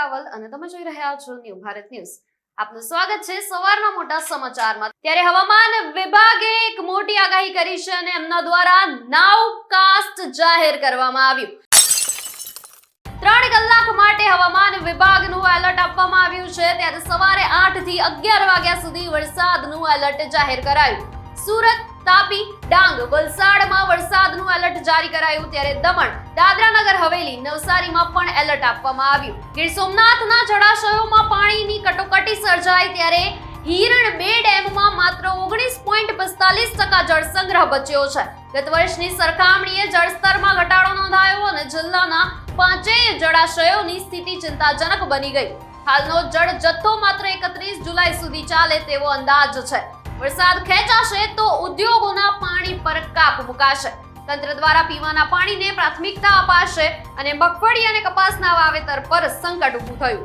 રાવલ અને તમે જોઈ રહ્યા છો ન્યૂ ભારત ન્યૂઝ। આપનું સ્વાગત છે સવારના મોટા સમાચારમાં। ત્યારે હવામાન વિભાગે એક મોટી આગાહી કરી છે અને એમના દ્વારા નાઉકાસ્ટ જાહેર કરવામાં આવ્યું। 3 કલાક માટે હવામાન વિભાગનું એલર્ટ આપવામાં આવ્યું છે। ત્યારે સવારે 8 થી 11 વાગ્યા સુધી વરસાદનું એલર્ટ જાહેર કરાયું। સુરત, તાપી, ડાંગ, વલસાડમાં વરસાદનું એલર્ટ જારી કરાયું। ત્યારે દમણ, દાદરા નગર હવેલી, નવસારીમાં પણ એલર્ટ આપવામાં આવ્યું। ગીર સોમનાથના જળાશયોમાં પાણીની કટોકટી સર્જાઈ। ત્યારે હિરણ 2 ડેમમાં માત્ર 19.45% જળ સંગ્રહ બચ્યો છે। ગત વર્ષની સરખામણીએ જળસ્તરમાં ઘટાડો નોંધાયો અને જિલ્લાના 5 જળાશયોની સ્થિતિ ચિંતાજનક બની ગઈ। હાલનો જળ જથ્થો માત્ર 31 જુલાઈ સુધી ચાલે તેવો અંદાજ છે। વરસાદ ખેંચાશે તો ઉદ્યોગોના પાણી પર કાપ મુકાશે। તંત્ર દ્વારા પીવાના પાણીને પ્રાથમિકતા અપાશે અને મગફળી અને કપાસના વાવેતર પર સંકટ ઊભું થયું।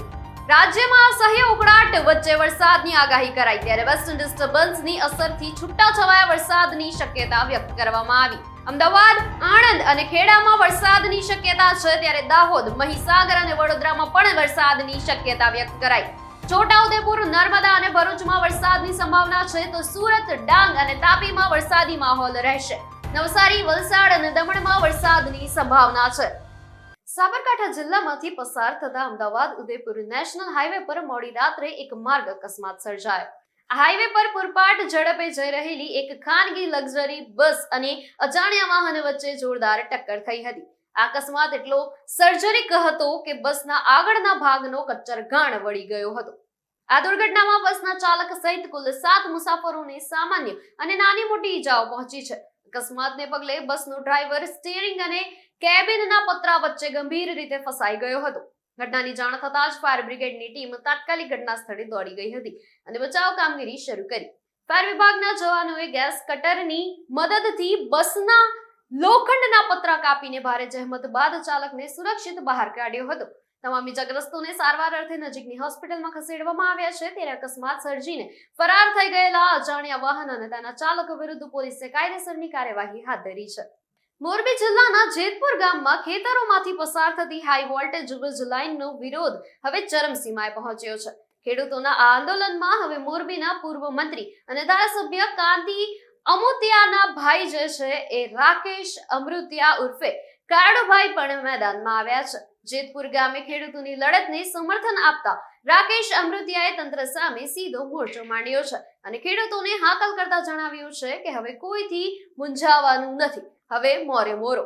રાજ્યમાં અસહ્ય ઉકળાટ વચ્ચે વરસાદની આગાહી કરાઈ। ત્યારે વેસ્ટર્ન ડિસ્ટર્બન્સની અસરથી છૂટાછવાયા વરસાદની શક્યતા વ્યક્ત કરવામાં આવી। અમદાવાદ, આણંદ અને ખેડામાં વરસાદની શક્યતા છે। ત્યારે દાહોદ, મહીસાગર અને વડોદરામાં પણ વરસાદની શક્યતા વ્યક્ત કરાઈ। છોટાઉદેપુર, નર્મદા અને ભરૂચમાં વરસાદની સંભાવના છે તો સુરત, ડાંગ અને તાપીમાં વરસાદી માહોલ રહેશે। નવસારી, વલસાડ અને દમણમાં વરસાદની સંભાવના છે। સાબરકાંઠા જિલ્લામાંથી પસાર થતા અમદાવાદ ઉદયપુર નેશનલ હાઈવે પર મોડી રાત્રે એક માર્ગ અકસ્માત સર્જાયો। આ હાઈવે પર પૂરપાટ ઝડપે જઈ રહેલી એક ખાનગી લક્ઝરી બસ અને અજાણ્યા વાહન વચ્ચે જોરદાર ટક્કર થઈ હતી। આ અકસ્માત એટલો સર્જરીક હતો કે બસના આગળના ભાગનો કચ્ચરઘાણ વળી ગયો હતો। આ દુર્ઘટનામાં બસના ચાલક સહિત કુલ 7 મુસાફરોને સામાન્ય અને નાની મોટી ઈજાઓ પહોંચી છે। અકસ્માતને પગલે બસનો ડ્રાઈવર સ્ટીયરિંગ અને કેબિનના પતરા વચ્ચે ગંભીર રીતે ફસાઈ ગયો હતો। ઘટનાની જાણ થતાં જ ફાયર બ્રિગેડની ટીમ તાત્કાલિક ઘટના સ્થળે દોડી ગઈ હતી અને બચાવ કામગીરી શરૂ કરી। ફાયર વિભાગના જવાનોએ ગેસ કટરની મદદથી બસના લોખંડના પતરા કાપીને ભારે જહેમત બાદ ચાલકને સુરક્ષિત બહાર કાઢ્યો હતો। તમામ ઈજાગ્રસ્તોને સારવાર અર્થે નજીકની હોસ્પિટલમાં ખસેડવામાં આવ્યા છે। ત્યારે અકસ્માત સર્જીને ફરાર થઈ ગયેલા અજાણ્યા વાહન અને તેના ચાલક વિરુદ્ધ પોલીસે કાયદેસરની કાર્યવાહી હાથ ધરી છે। મોરબી જિલ્લાના જેતપુર ગામમાં ખેતરોમાંથી પસાર થતી હાઈ વોલ્ટેજ વીજ લાઇનનો વિરોધ હવે ચરમસીમાએ પહોંચ્યો છે। ખેડૂતોના આ આંદોલનમાં હવે મોરબીના પૂર્વ મંત્રી અને ધારાસભ્ય કાંતિ અમૃતિયાના ભાઈ જે છે એ રાકેશ અમૃતિયા ઉર્ફે કાળુભાઈ પણ મેદાનમાં આવ્યા છે। જેતપુર ગામે ખેડૂતોની લડતને સમર્થન આપતા રાકેશ અમૃતિયાએ તંત્ર સામે સીધો મોરચો માંડ્યો છે અને ખેડૂતોને હાકલ કરતા જણાવ્યું છે કે હવે કોઈથી મૂંઝાવાનું નથી, હવે મોરે મોરો।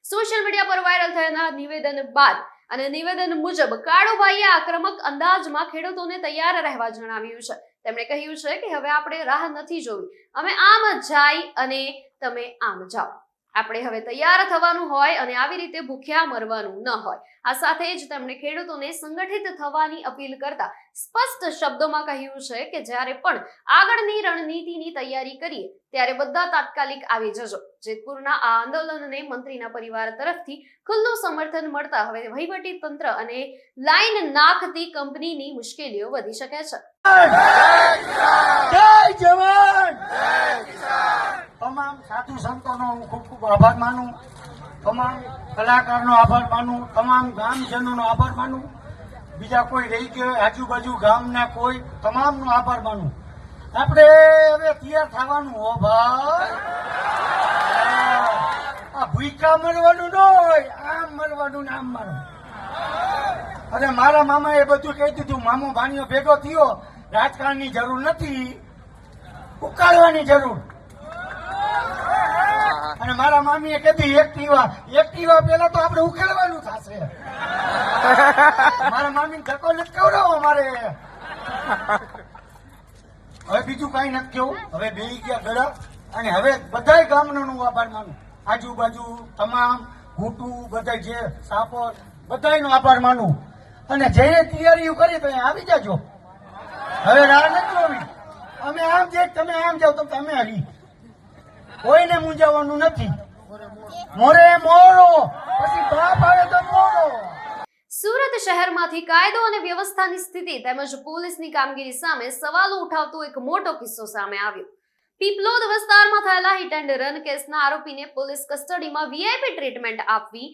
સોશિયલ મીડિયા પર વાયરલ થયેલા નિવેદન બાદ અને નિવેદન મુજબ કાળુભાઈએ આક્રમક અંદાજમાં ખેડૂતોને તૈયાર રહેવા જણાવ્યું છે। તેમણે કહ્યું છે કે હવે આપણે રાહ નથી જોવી, અમે આમ જાય અને તમે આમ જાઓ। આપણે હવે તૈયાર થવાનું હોય અને આવી રીતે ભૂખ્યા મરવાનું ન હોય। આ સાથે જ તેમણે ખેડૂતોને સંગઠિત થવાની અપીલ કરતા સ્પષ્ટ શબ્દોમાં કહ્યું છે કે જ્યારે પણ આગળની રણનીતિની તૈયારી કરીએ ત્યારે બધા તાત્કાલિક આવી જજો। જેતપુરના આ આંદોલનને મંત્રીના પરિવાર તરફથી ખુલ્લું સમર્થન મળતા હવે વહીવટી તંત્ર અને લાઈન નાખતી કંપનીની મુશ્કેલીઓ વધી શકે છે। જય જવાન, જય કિસાન। તમામ સાધુ સંતોનો હું ખૂબ ખૂબ આભાર માનું, તમામ કલાકારનો આભાર માનું, તમામ ગામજનોનો આભાર માનું, બીજા કોઈ રહી ગયો આજુબાજુ ગામના કોઈ તમામનો આભાર માનું। આપણે હવે તૈયાર થવાનું હો ભાઈ, આ ભૂખા મરવાનું ન હોય, આમ મરવાનું ને આમ મરવાનું। અરે મારા મામાએ બધું કહી દીધું, મામો ભાણીઓ ભેગો થયો, રાજકારણની જરૂર નથી, ઉકાળવાની જરૂર। અને મારા મામીએ કીધું એક્ટિવા પેલા તો આપણે ઉકેલવાનું થશે। મારા મામીને ધક્કો નથી કવડાવો મારે, હવે બીજું કઈ નથી કેવું। હવે બેહી ગયા ગળા અને હવે બધાય ગામનો આભાર માનું, આજુબાજુ તમામ ઘૂંટું બધા જે સાપોર બધાયનો આભાર માનું અને જે તૈયારીઓ કરી તો આવી જાજો। હવે રાહ નથી જોવી, અમે આમ જઈએ તમે આમ જાઓ તો તમે હરી, કોઈને મૂંઝાવાનું નથી, મોરે મોરો, પછી બાપ આવે તો મોરો। સુરત શહેરમાંથી કાયદો અને વ્યવસ્થાની સ્થિતિ તેમજ પોલીસની કામગીરી સામે સવાલો ઉઠાવતો એક મોટો કિસ્સો સામે આવ્યો। પીપલોદ વિસ્તારમાં થયેલા હિટ એન્ડ રન કેસના આરોપીને પોલીસ કસ્ટડીમાં વીઆઈપી ટ્રીટમેન્ટ આપવી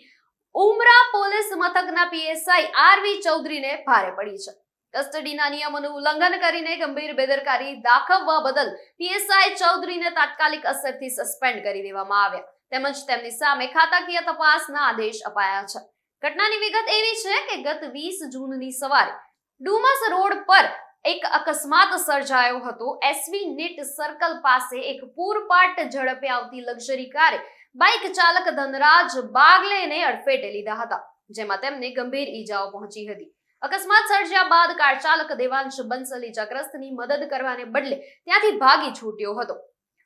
ઉમરા પોલીસ મથકના પીએસઆઈ આરવી ચૌધરીને ભારે પડી છે. કસ્ટડીના નિયમોનું ઉલ્લંઘન કરીને ગંભીર બેદરકારી દાખવવા બદલ પીએસઆઈ ચૌધરીને તાત્કાલિક અસરથી સસ્પેન્ડ કરી દેવામાં આવ્યા તેમજ તેમની સામે ખાતાકીય તપાસના આદેશ અપાયા છે. ઘટનાની વિગત એવી છે કે ગત 20 જૂનની સવારે ડુમસ રોડ પર એક અકસ્માત સર્જાયો હતો. એસવી નીટ સર્કલ પાસે એક પૂરપાટ ઝડપે આવતી લક્ઝરી કારે બાઇક ચાલક ધનરાજ બાગલેને અડફેટે લીધા હતા, જેમાં તેમને ગંભીર ઈજાઓ પહોંચી હતી. અકસ્માત સર્જ્યા બાદ કાર ચાલક દેવાંશ બંસલ ઈજાગ્રસ્તની મદદ કરવાને બદલે ત્યાંથી ભાગી છૂટ્યો હતો.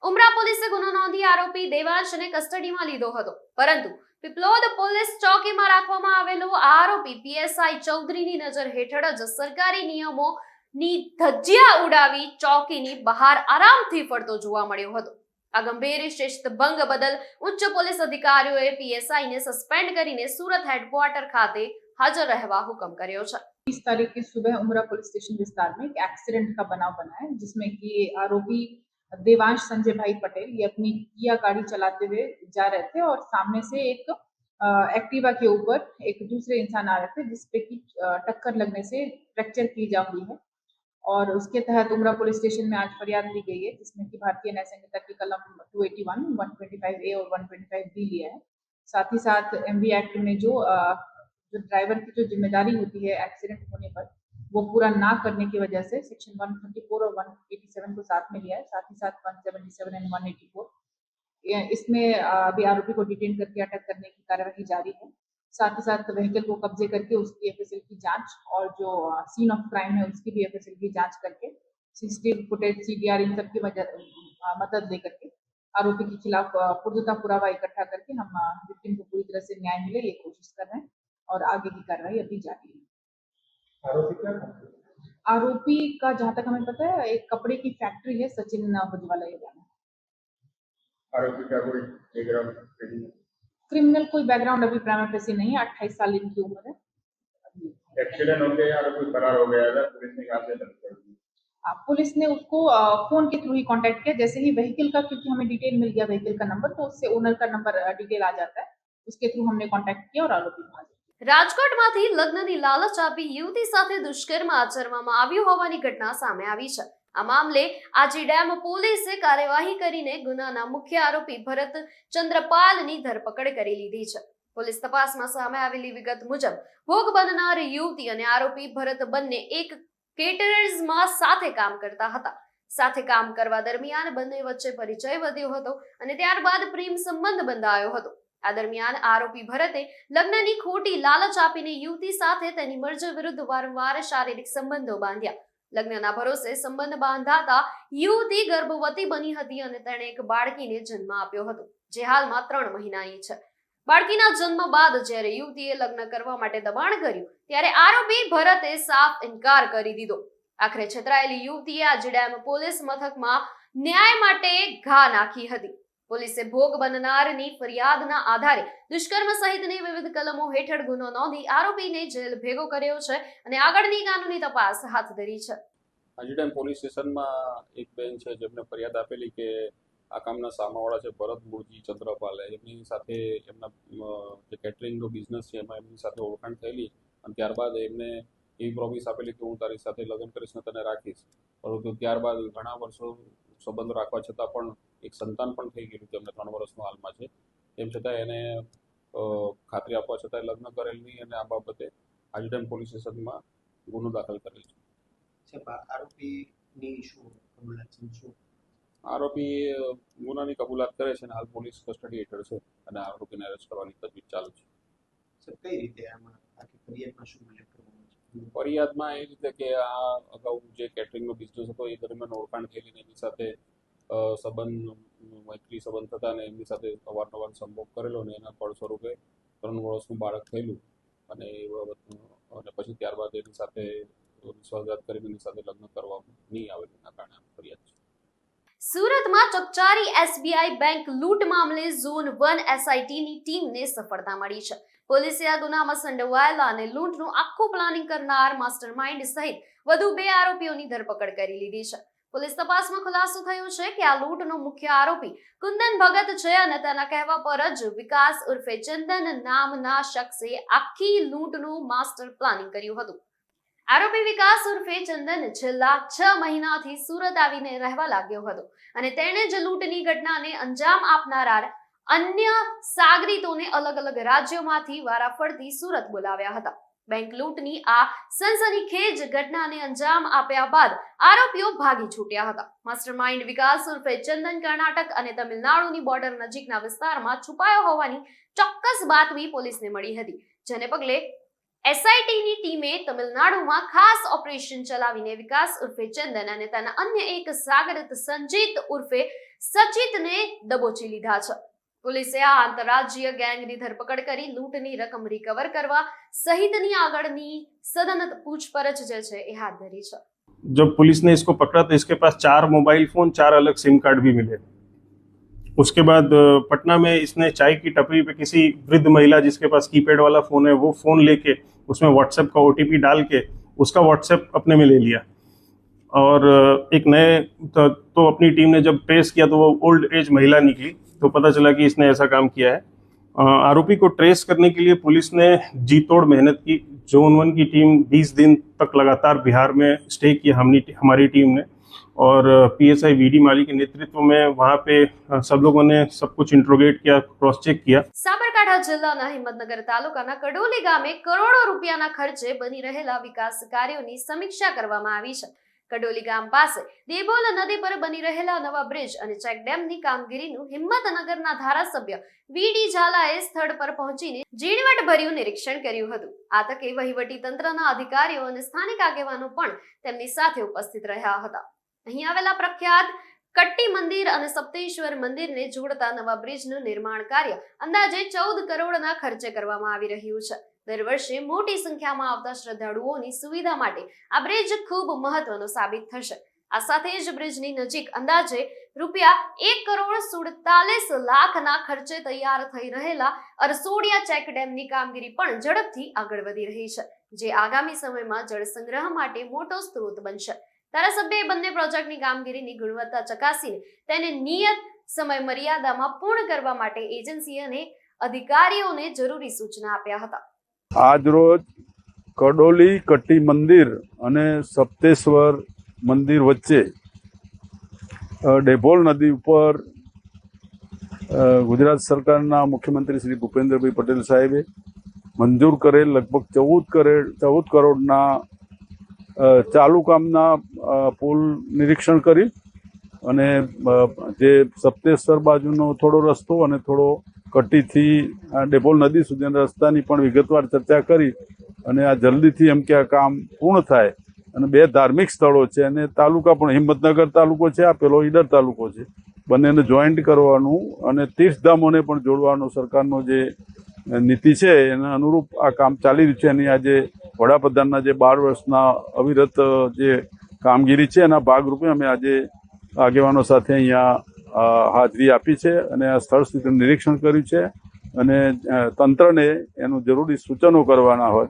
ઉમરા પોલીસે ગુનો નોંધી આરોપી દેવાંશને કસ્ટડીમાં લીધો હતો, પરંતુ પીપલોદ પોલીસ ચોકીમાં રાખવામાં આવેલો આરોપી પીએસઆઈ ચૌધરીની નજર હેઠળ જ સરકારી નિયમોની ધજ્જિયા ઉડાવી ચોકીની બહાર આરામથી ફરતો જોવા મળ્યો હતો. આ ગંભીર શિસ્ત ભંગ બદલ ઉચ્ચ પોલીસ અધિકારીઓએ પીએસઆઈને સસ્પેન્ડ કરીને સુરત હેડક્વાર્ટર ખાતે हाजिर रहवा हुक्म કર્યો છે. 30 तारीख की सुबह उमरा पुलिस स्टेशन विस्तार में एक एक्सीडेंट का बनाव बना है, जिसमें कि आरोपी देवांश संजय भाई पटेल ये अपनी किया गाड़ी चलाते हुए जा रहे थे और सामने से एक एक्टिवा के ऊपर एक दूसरे इंसान आ रहे थे, जिसपे की टक्कर लगने से फ्रैक्चर की जा हुई है और उसके तहत उमरा पुलिस स्टेशन में आज फरियाद ली गई है, जिसमें कि भारतीय न्याय संहिता की कलम 281, 125A और 125B लिया है. साथ ही साथ MV एक्ट में जो ड्राइवर की जो जिम्मेदारी होती है एक्सीडेंट होने पर वो पूरा ना करने की वजह से सेक्शन 134 और 187 को साथ में लिया है. साथ ही साथ 177 एंड 184 इसमें अभी आरोपी को डिटेन करके अटक करने की कार्यवाही जारी है. साथ ही साथ व्हीकल को कब्जे करके उसकी एफएसएल की जांच और जो सीन ऑफ क्राइम है उसकी भी एफएसएल की जांच करके सीसीटीवी फुटेज सीडीआर इन सब की मदद लेकर के आरोपी के खिलाफ पुख्ता पुरावा इकट्ठा करके हम विक्टिम को पूरी तरह से न्याय मिले ये कोशिश कर रहे हैं और आगे की कार्रवाई अभी जारी है. आरोपी क्या करते हैं? आरोपी का जहाँ तक हमें पता है एक कपड़े की फैक्ट्री है सचिन भुजवाला एरिया में. आरोपी का कोई बैकग्राउंड क्रिमिनल कोई बैकग्राउंड अभी प्राइमा फेसी नहीं है. 28 साल इनकी उम्र है. एक्सीडेंट हो गया या कोई फरार हो गया था, पुलिस ने कहा था पुलिस ने उसको फोन के थ्रू ही कांटेक्ट किया. जैसे ही व्हीकल का, क्योंकि हमें डिटेल मिल गया व्हीकल का नंबर, तो उससे ओनर का नंबर डिटेल आ जाता है, उसके थ्रू हमने कांटेक्ट किया और आरोपी को हाजिर. રાજકોટમાંથી લગ્નની લાલચ આપી યુવતી સાથે દુષ્કર્મ આચરવામાં આવ્યું હોવાની ઘટના સામે આવી છે. આ મામલે આજી ડેમ પોલીસે કાર્યવાહી કરીને ગુનાના મુખ્ય આરોપી ભરત ચંદ્રપાલની ધરપકડ કરી લીધી છે. પોલીસ તપાસમાં સામે આવેલી વિગત મુજબ ભોગ બનનાર યુવતી અને આરોપી ભરત બંને એક કેટરર્સમાં સાથે કામ કરતા હતા. સાથે કામ કરવા દરમિયાન બંને વચ્ચે પરિચય વધ્યો હતો અને ત્યારબાદ પ્રેમ સંબંધ બંધાયો હતો. આ દરમિયાન આરોપી ભરતે લગ્નની ખોટી લાલચ આપીને યુવતી સાથે તેની મરજી વિરુદ્ધ વારંવાર શારીરિક સંબંધો બાંધ્યા. લગ્નના ભરોસે સંબંધ બાંધાતા યુવતી ગર્ભવતી બની હતી અને તેણે એક બાળકીને જન્મ આપ્યો હતો, જે હાલમાં 3 મહિનાની છે. બાળકીના જન્મ બાદ જ્યારે યુવતીએ લગ્ન કરવા માટે દબાણ કર્યું ત્યારે આરોપી ભરતે સાફ ઇનકાર કરી દીધો. આખરે છેતરાયેલી યુવતીએ આજે ડેમ પોલીસ મથકમાં ન્યાય માટે ઘા નાખી હતી. પોલીસે ભોગ બનનારની ફરિયાદના આધારે દુષ્કર્મ સહિતની વિવિધ કલમો હેઠળ ગુનો નોંધી આરોપીને જેલ ભેગો કર્યો છે અને આગળની કાનૂની તપાસ હાથ ધરી છે. આજે ટાઈમ પોલીસ સ્ટેશનમાં એક બેન છે જેમને ફરિયાદ આપેલી કે આ કામના સામાવાળા છે ભરત મુરજી ચંદ્રપાલ, એમની સાથે એમના જે કેટરિંગનો બિઝનેસ છે એમાં એમની સાથે ઓળખાણ થયેલી અને ત્યારબાદ એમને એવી પ્રોમિસ આપેલી કે હું તારી સાથે લગ્ન કરીશ ને તને રાખીશ. પરંતુ ત્યારબાદ ઘણા વર્ષો સંબંધ રાખવા છતાં પણ એક સંતાન પણ થઈ ગયેલું, તેમને 3 વર્ષનું હાલમાં છે. તેમ છતાં એને ખાતરી આપવા છતાં લગ્ન કરેલ નહીં અને આ બાબતે આજે ટાઈમ પોલીસ સ્ટેશનમાં ગુનો દાખલ કરેલ છે. આરોપી ગુનાની કબૂલાત કરે છે અને હાલ પોલીસ કસ્ટડી હેઠળ છે અને આરોપીને અરેસ્ટ કરવાની તજવીજ ચાલુ છે. કઈ રીતે આમાં આખી ફરિયાદમાં શું ઉલ્લેખ કરવામાં છે? ફરિયાદમાં એ રીતે કે આ અગાઉ જે કેટરિંગનો બિઝનેસ હતો એ દરમિયાન ઓળખાણ થયેલી ને એની સાથે મૈત્રી સંબંધ થતા ને એમની સાથે અવારનવાર સંભોગ કરેલો ને એના ફળ સ્વરૂપે 3 વર્ષનું બાળક થયેલું અને એ બાબતનું અને પછી ત્યારબાદ એની સાથે વિશ્વાસઘાત કરીને એની સાથે લગ્ન કરવા નહીં આવેલું, એના કારણે ફરિયાદ છે. સુરતમાં ચકચારી એસબીઆઈ બેંક લૂંટ મામલે ઝોન 1 એસઆઈટીની ટીમને સફળતા મળી છે. પોલીસે આ ગુનામાં સંડોવાયેલા અને લૂંટનું આખું પ્લાનિંગ કરનાર માસ્ટરમાઇન્ડ સહિત વધુ 2 આરોપીઓની ધરપકડ કરી લીધી છે. પોલીસ તપાસમાં ખુલાસો થયો છે કે આ લૂંટનો મુખ્ય આરોપી કુંદન ભગત છે અને તેના કહેવા પર જ વિકાસ ઉર્ફે ચંદન નામના શખ્સે આખી લૂંટનું માસ્ટર પ્લાનિંગ કર્યું હતું. આરોપી વિકાસ ઉર્ફે ચંદન છેલ્લા 6 મહિનાથી સુરત આવીને રહેવા લાગ્યો હતો અને તેણે જ લૂંટની ઘટનાને અંજામ આપનારા અન્ય સાગરીતોને અલગ અલગ રાજ્યોમાંથી વારાફરતી સુરત બોલાવ્યા હતા. બેંક લૂંટની આ સનસનીખેજ ઘટનાને અંજામ આપ્યા બાદ આરોપીઓ ભાગી છૂટ્યા હતા. માસ્ટરમાઇન્ડ વિકાસ ઉર્ફે ચંદન કર્ણાટક અને તમિલનાડુની બોર્ડર નજીકના વિસ્તારમાં છુપાયો હોવાની ચોક્કસ બાતમી પોલીસને મળી હતી, જેને પગલે એસઆઈટીની ટીમે તમિલનાડુમાં ખાસ ઓપરેશન ચલાવીને વિકાસ ઉર્ફે ચંદન અને તેના અન્ય એક સાગરીત સંજીત ઉર્ફે સચિતને દબોચી લીધા છે. પોલીસે આ આંતરરાજ્ય ગેંગની ધરપકડ કરી લૂંટની રકમ રિકવર કરવા સહિતની આગળની સઘન પૂછપરછ જે છે એ હાથ ધરી છે. जब पुलिस ने इसको पकड़ा तो इसके पास 4 मोबाइल फ़ोन, 4 अलग सिम कार्ड भी मिले. उसके बाद पटना में इसने चाय की टपरी पे किसी वृद्ध महिला जिसके पास कीपैड वाला फ़ोन है वो फ़ोन लेके उसमें व्हाट्सएप का OTP डाल के उसका व्हाट्सएप अपने में ले लिया और एक नए तो अपनी टीम ने जब ट्रेस किया तो वो ओल्ड एज महिला निकली, तो पता चला कि इसने ऐसा काम किया है. आरोपी को ट्रेस करने के लिए पुलिस ने जी तोड़ मेहनत की. जोन 1 की टीम 20 दिन तक लगातार बिहार में स्टे किया हमारी टीम ने और PSI VD माली के नेतृत्व में वहाँ पे सब लोगों ने सब कुछ इंट्रोगेट किया, क्रॉस चेक किया. સાબરકાંઠા જિલ્લાના હિંમતનગર તાલુકાના કડોલી ગામે કરોડો રૂપિયાના ખર્ચે બની રહેલા વિકાસ કાર્યોની સમીક્ષા કરવામાં આવી છે. કડોલી ગામ પાસે દેબોલ નદી પર બની રહેલા નવા બ્રિજ અને ચેક ડેમની કામગીરીનું હિંમતનગરના ધારાસભ્ય VD ઝાલાએ સ્થળ પર પહોંચીને ઝીણવટભર્યું નિરીક્ષણ કર્યું હતું. આ તકે વહીવટી તંત્રના અધિકારીઓ અને સ્થાનિક આગેવાનો પણ તેમની સાથે ઉપસ્થિત રહ્યા હતા. અહીં આવેલા પ્રખ્યાત કટ્ટી મંદિર અને સપ્તેશ્વર મંદિરને જોડતા નવા બ્રિજનું નિર્માણ કાર્ય અંદાજે 14 કરોડના ખર્ચે કરવામાં આવી રહ્યું છે. દર વર્ષે મોટી સંખ્યામાં આવતા શ્રદ્ધાળુઓની સુવિધા માટે આ બ્રિજ ખૂબ મહત્વનો સાબિત થશે. આ સાથે જ બ્રિજની નજીક અંદાજે ₹1,47,00,000ના ખર્ચે તૈયાર થઈ રહેલા અરસોડિયા ચેક ડેમની કામગીરી પણ ઝડપથી આગળ વધી રહી છે, જે આગામી સમયમાં જળ સંગ્રહ માટે મોટો સ્ત્રોત બનશે. ધારાસભ્યએ બંને પ્રોજેક્ટની કામગીરીની ગુણવત્તા ચકાસીને તેને નિયત સમય મર્યાદામાં પૂર્ણ કરવા માટે એજન્સી અને અધિકારીઓને જરૂરી સૂચના આપ્યા હતા. આજ રોજ કડોલી કટ્ટી મંદિર અને સપ્તેશ્વર મંદિર વચ્ચે ડેભોલ નદી ઉપર ગુજરાત સરકારના મુખ્યમંત્રી શ્રી ભૂપેન્દ્રભાઈ પટેલ સાહેબે મંજૂર કરેલ લગભગ 14 કરોડના ચાલુ કામના પુલ નિરીક્ષણ કરી અને જે સપ્તેશ્વર બાજુનો થોડો રસ્તો અને થોડો કટ્ટીથી ડેભોલ નદી સુધીના રસ્તાની પણ વિગતવાર ચર્ચા કરી અને આ જલ્દીથી એમ કે આ કામ પૂર્ણ થાય. અને 2 ધાર્મિક સ્થળો છે અને તાલુકા પણ હિંમતનગર તાલુકો છે, આ પેલો ઈડર તાલુકો છે, બંનેને જોઈન્ટ કરવાનું અને તીર્થધામોને પણ જોડવાનો સરકારનો જે નીતિ છે એના અનુરૂપ આ કામ ચાલી રહ્યું છે. અને આજે વડાપ્રધાનના જે 12 વર્ષના અવિરત જે કામગીરી છે એના ભાગરૂપે અમે આજે આગેવાનો સાથે અહીંયા હાજરી આપી છે અને આ સ્થળ સ્થિતિનું નિરીક્ષણ કર્યું છે અને તંત્રને એનું જરૂરી સૂચનો કરવાના હોય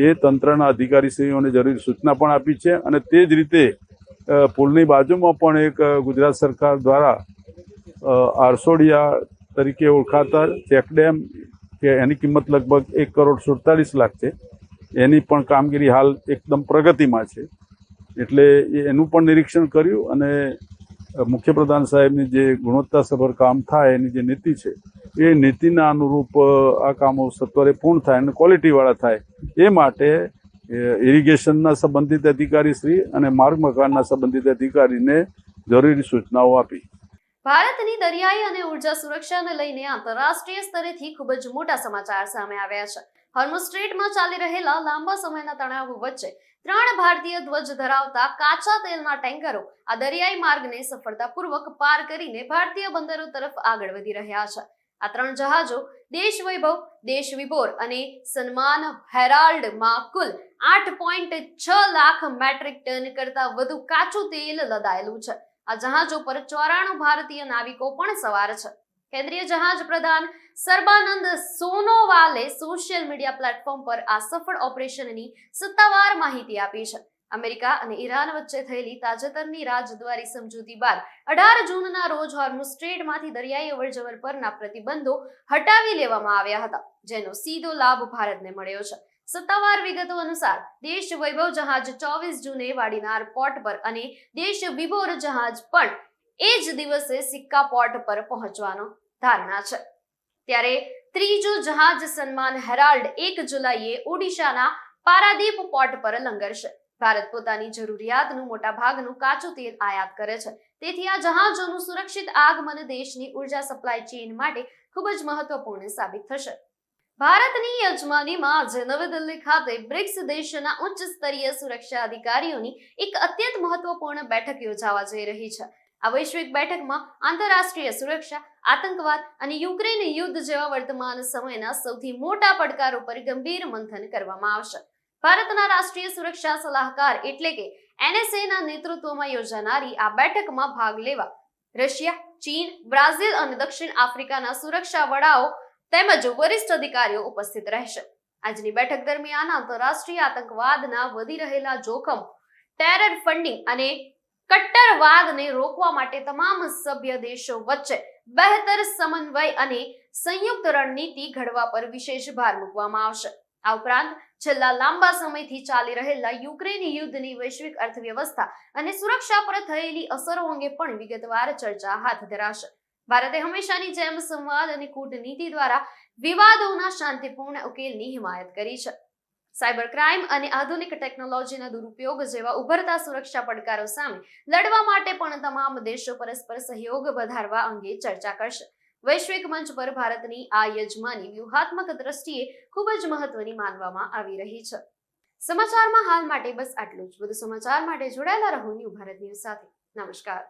એ તંત્રના અધિકારીશ્રીઓને જરૂરી સૂચના પણ આપી છે. અને તે જ રીતે પુલની બાજુમાં પણ એક ગુજરાત સરકાર દ્વારા આરસોડિયા તરીકે ઓળખાતા ચેક ડેમ કે એની કિંમત લગભગ 1,47,00,000 છે, એની પણ કામગીરી હાલ એકદમ પ્રગતિમાં છે. એટલે એનું પણ નિરીક્ષણ કર્યું અને મુખ્યપ્રધાન સાહેબની જે ગુણવત્તાસભર કામ થાય એની જે નીતિ છે એ નીતિના અનુરૂપ આ કામો સત્વરે પૂર્ણ થાય અને ક્વોલિટીવાળા થાય એ માટે ઇરિગેશનના સંબંધિત અધિકારીશ્રી અને માર્ગ મકાનના સંબંધિત અધિકારીને જરૂરી સૂચનાઓ આપી. ભારતની દરિયાઈ અને ઉર્જા સુરક્ષાને લઈને આંતરરાષ્ટ્રીય સ્તરેથી ખૂબ જ મોટા સમાચાર સામે આવ્યા છે. હોર્મુઝ સ્ટ્રેટમાં ચાલી રહેલા લાંબા સમયના તણાવ વચ્ચે 3 ભારતીય ધ્વજ ધરાવતા કાચા તેલના ટેન્કરો આ દરિયાઈ માર્ગને સફળતાપૂર્વક પાર કરીને ભારતીય બંદરો તરફ આગળ વધી રહ્યા છે. આ 3 જહાજો દેશ વૈભવ, દેશ વિભોર અને સન્માન હેરાલ્ડમાં કુલ 8.6 લાખ મેટ્રિક ટન કરતા વધુ કાચું તેલ લદાયેલું છે. આ જહાજો પર 94 ભારતીય નાવિકો પણ સવાર છે. કેન્દ્રીય જહાજ પ્રધાન સર્બાનંદ સોનોવાલે સોશિયલ મીડિયા પ્લેટફોર્મ પર આ સફળ ઓપરેશનની સત્તાવાર માહિતી આપી છે. અમેરિકા અને ઈરાન વચ્ચે થયેલી તાજેતરની રાજદ્વારી સમજૂતી બાદ 18 જૂનના રોજ હોર્મુઝ સ્ટ્રેટમાંથી દરિયાઈ અવરજવર પરના પ્રતિબંધો હટાવી લેવામાં આવ્યા હતા, જેનો સીધો લાભ ભારતને મળ્યો છે. સત્તાવાર વિગતો અનુસાર દેશ વૈભવ જહાજ 24 જૂને વાડીનાર પોર્ટ પર અને દેશ વિભોર જહાજ પણ એ જ દિવસે સિક્કા પોર્ટ પર પહોંચવાનો ધારણા છે. ત્યારે ત્રીજું જહાજ સન્માન હેરાલ્ડ 1 જુલાઈએ ઓડિશાના પારાદીપ પોર્ટ પર લંગરશે. ભારત પોતાની જરૂરિયાતનું મોટા ભાગનું કાચું તેલ આયાત કરે છે, તેથી આ જહાજોનું સુરક્ષિત આગમન દેશની ઉર્જા સપ્લાય ચેઇન માટે ખૂબ જ મહત્વપૂર્ણ સાબિત થશે. ભારતની યજમાનીમાં આજે નવી દિલ્હી ખાતે બ્રિક્સ દેશોના ઉચ્ચ સ્તરીય સુરક્ષા અધિકારીઓની એક અત્યંત મહત્વપૂર્ણ બેઠક યોજાવા જઈ રહી છે. આ વૈશ્વિક બેઠકમાં આંતરરાષ્ટ્રીય સુરક્ષા, આતંકવાદ અને યુક્રેન યુદ્ધ જેવા વર્તમાન સમયના સૌથી મોટા પડકારો પર ગંભીર મંથન કરવામાં આવશે. ભારતના રાષ્ટ્રીય સુરક્ષા સલાહકાર એટલે કે NSA ના નેતૃત્વમાં યોજાનારી આ બેઠકમાં ભાગ લેવા રશિયા, ચીન, બ્રાઝિલ અને દક્ષિણ આફ્રિકાના સુરક્ષા વડાઓ તેમજ વરિષ્ઠ અધિકારીઓ ઉપસ્થિત રહેશે. આજની બેઠક દરમિયાન આંતરરાષ્ટ્રીય આતંકવાદના વધી રહેલા જોખમ, ટેરર ફંડિંગ અને કટ્ટરવાદને રોકવા માટે તમામ સભ્ય દેશો વચ્ચે બહેતર સમન્વય અને સંયુક્ત રણનીતિ ઘડવા પર વિશેષ ભાર મૂકવામાં આવશે. આ ઉપરાંત છેલ્લા લાંબા સમયથી ચાલી રહેલા યુક્રેન યુદ્ધની વૈશ્વિક અર્થવ્યવસ્થા અને સુરક્ષા પર થયેલી અસરો અંગે પણ વિગતવાર ચર્ચા હાથ ધરાશે. ભારતે હંમેશાની જેમ સંવાદ અને કૂટનીતિ દ્વારા વિવાદોના શાંતિપૂર્ણ ઉકેલની હિમાયત કરી છે. સાયબર ક્રાઇમ અને આધુનિક ટેકનોલોજીના દુરુપયોગ જેવા ઉભરતા સુરક્ષા પડકારો સામે લડવા માટે પણ તમામ દેશો પરસ્પર સહયોગ વધારવા અંગે ચર્ચા કરશે. વૈશ્વિક મંચ પર ભારતની આ યજમાની વ્યૂહાત્મક દ્રષ્ટિએ ખૂબ જ મહત્વની માનવામાં આવી રહી છે. સમાચારમાં હાલ માટે બસ આટલું જ. વધુ સમાચાર માટે જોડાયેલા રહો ન્યૂ ભારત ન્યૂઝ સાથે. નમસ્કાર.